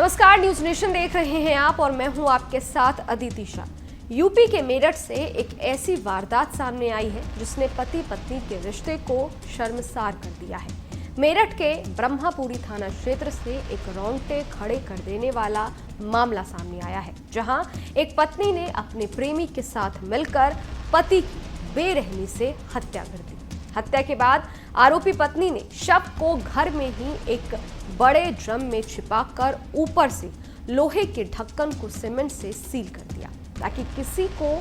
नमस्कार, news nation देख रहे हैं आप और मैं हूं आपके साथ अदिति शाह। यूपी के मेरठ से एक ऐसी वारदात सामने आई है जिसने पति पत्नी के रिश्ते को शर्मसार कर दिया है। मेरठ के ब्रह्मापुरी थाना क्षेत्र से एक रोंगटे खड़े कर देने वाला मामला सामने आया है, जहां एक पत्नी ने अपने प्रेमी के साथ मिलकर पति की बेरहमी से हत्या कर दी। हत्या के बाद आरोपी पत्नी ने शव को घर में ही एक बड़े ड्रम में छिपाकर ऊपर से लोहे के ढक्कन को सीमेंट से सील कर दिया ताकि किसी को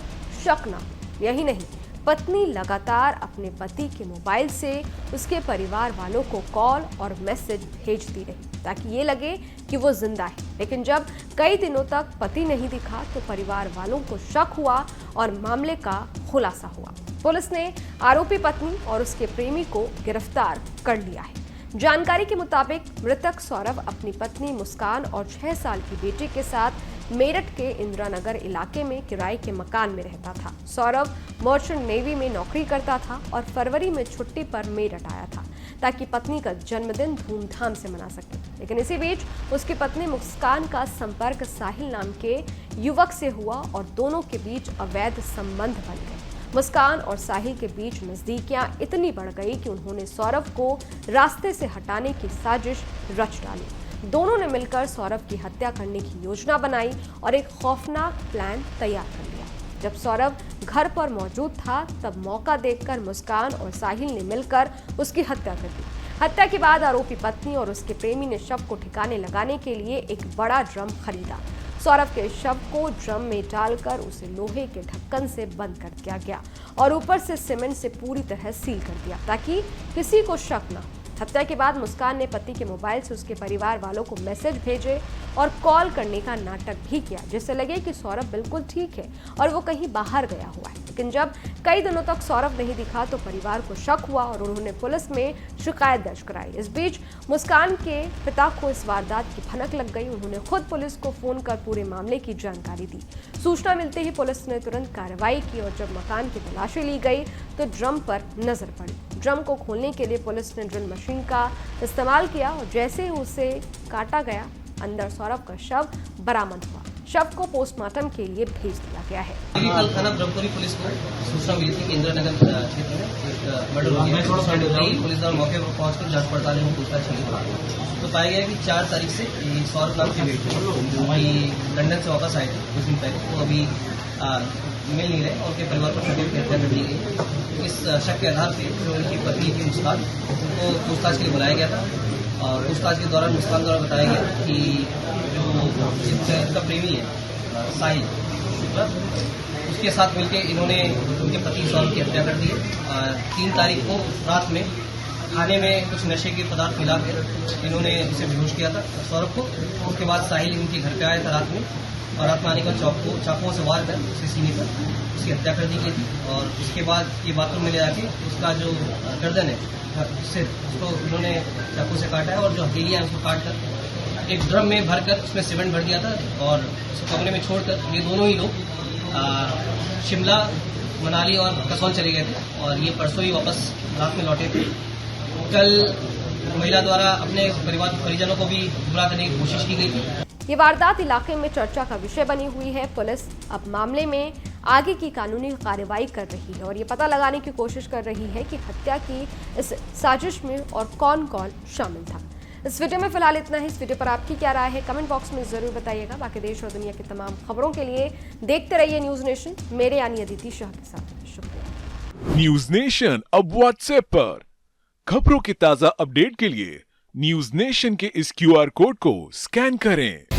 शक न हो। यही नहीं, पत्नी लगातार अपने पति के मोबाइल से उसके परिवार वालों को कॉल और मैसेज भेजती रही ताकि ये लगे कि वो जिंदा है। लेकिन जब कई दिनों तक पति नहीं दिखा तो परिवार वालों को शक हुआ और मामले का खुलासा हुआ। पुलिस ने आरोपी पत्नी और उसके प्रेमी को गिरफ्तार कर लिया है। जानकारी के मुताबिक मृतक सौरभ अपनी पत्नी मुस्कान और 6 साल की बेटी के साथ मेरठ के इंदिरा नगर इलाके में किराए के मकान में रहता था। सौरभ मर्चेंट नेवी में नौकरी करता था और फरवरी में छुट्टी पर मेरठ आया था ताकि पत्नी का जन्मदिन धूमधाम से मना सके। लेकिन इसी बीच उसकी पत्नी मुस्कान का संपर्क साहिल नाम के युवक से हुआ और दोनों के बीच अवैध संबंध बन गए। मुस्कान और साहिल के बीच नजदीकियां इतनी बढ़ गई कि उन्होंने सौरभ को रास्ते से हटाने की साजिश रच डाली। दोनों ने मिलकर सौरभ की हत्या करने की योजना बनाई और एक खौफनाक प्लान तैयार कर लिया। जब सौरभ घर पर मौजूद था तब मौका देखकर मुस्कान और साहिल ने मिलकर उसकी हत्या कर दी। हत्या के बाद आरोपी पत्नी और उसके प्रेमी ने शव को ठिकाने लगाने के लिए एक बड़ा ड्रम खरीदा। सौरभ के शव को ड्रम में डालकर उसे लोहे के ढक्कन से बंद कर दिया गया और ऊपर से सीमेंट से पूरी तरह सील कर दिया ताकि किसी को शक न हो। हत्या के बाद मुस्कान ने पति के मोबाइल से उसके परिवार वालों को मैसेज भेजे और कॉल करने का नाटक भी किया, जिससे लगे कि सौरभ बिल्कुल ठीक है और वो कहीं बाहर गया हुआ है। लेकिन जब कई दिनों तक सौरभ नहीं दिखा तो परिवार को शक हुआ और उन्होंने पुलिस में शिकायत दर्ज कराई। इस बीच मुस्कान के पिता को इस वारदात की भनक लग गई। उन्होंने खुद पुलिस को फोन कर पूरे मामले की जानकारी दी। सूचना मिलते ही पुलिस ने तुरंत कार्रवाई की और जब मकान की तलाशी ली गई तो ड्रम पर नजर पड़ी। ड्रम को खोलने के लिए पुलिस ने ड्रिल मशीन का इस्तेमाल किया और जैसे ही उसे काटा गया अंदर सौरभ का शव बरामद हुआ। शव को पोस्टमार्टम के लिए भेज दिया गया है। थाना ब्रह्मपुरी पुलिस को सूचना मिली थी कि इंदिरा नगर क्षेत्र में एक मर्डर हो गया। पुलिस द्वारा मौके पर पहुंचकर जांच पड़ताल में पूछताछ की तो पाया गया कि 4 तारीख से सौरभ नाम की बेटी लंदन से वापस आए थे कुछ दिन पहले, तो अभी मिल नहीं रहे और उनके परिवार को छुट्टी की हत्या कर दी गई। इस शक के आधार पर जो उनकी पत्नी थी मुस्कान को पूछताछ के लिए बुलाया गया था और पूछताछ के दौरान मुस्कान द्वारा बताया गया कि जो इसका प्रेमी है साहिल, उसके साथ मिलकर इन्होंने उनके पति सौरभ की हत्या कर दी है। 3 तारीख को रात में खाने में कुछ नशे के पदार्थ मिलाकर इन्होंने उसे बेहोश किया था सौरभ को। उसके बाद साहिल उनके घर पे आया था रात में और रात में आने का चाकुओं से वार कर उसके सीने पर उसकी हत्या कर दी गई थी। और उसके बाद ये बाथरूम में ले जाके उसका जो गर्दन है उससे उसको उन्होंने चाकू से काटा है और जो हथेलियां है उसको काट कर एक ड्रम में भरकर उसमें सीमेंट भर दिया था और उसको कमरे में छोड़कर ये दोनों ही लोग शिमला, मनाली और कसौल चले गए थे और ये परसों ही वापस रात में लौटे थे। कल महिला द्वारा अपने परिवार परिजनों को भी गुमराह करने की कोशिश की गई थी। ये वारदात इलाके में चर्चा का विषय बनी हुई है। पुलिस अब मामले में आगे की कानूनी कार्रवाई कर रही है और ये पता लगाने की कोशिश कर रही है कि हत्या की इस साजिश में और कौन कौन शामिल था। इस वीडियो में फिलहाल इतना ही। इस वीडियो पर आपकी क्या राय है कमेंट बॉक्स में जरूर बताइएगा। बाकी देश और दुनिया की तमाम खबरों के लिए देखते रहिए न्यूज नेशन, मेरे यानी अदिति शाह के साथ। शुक्रिया। न्यूज नेशन अब व्हाट्सएप पर खबरों की ताजा अपडेट के लिए न्यूज नेशन के इस QR कोड को स्कैन करें।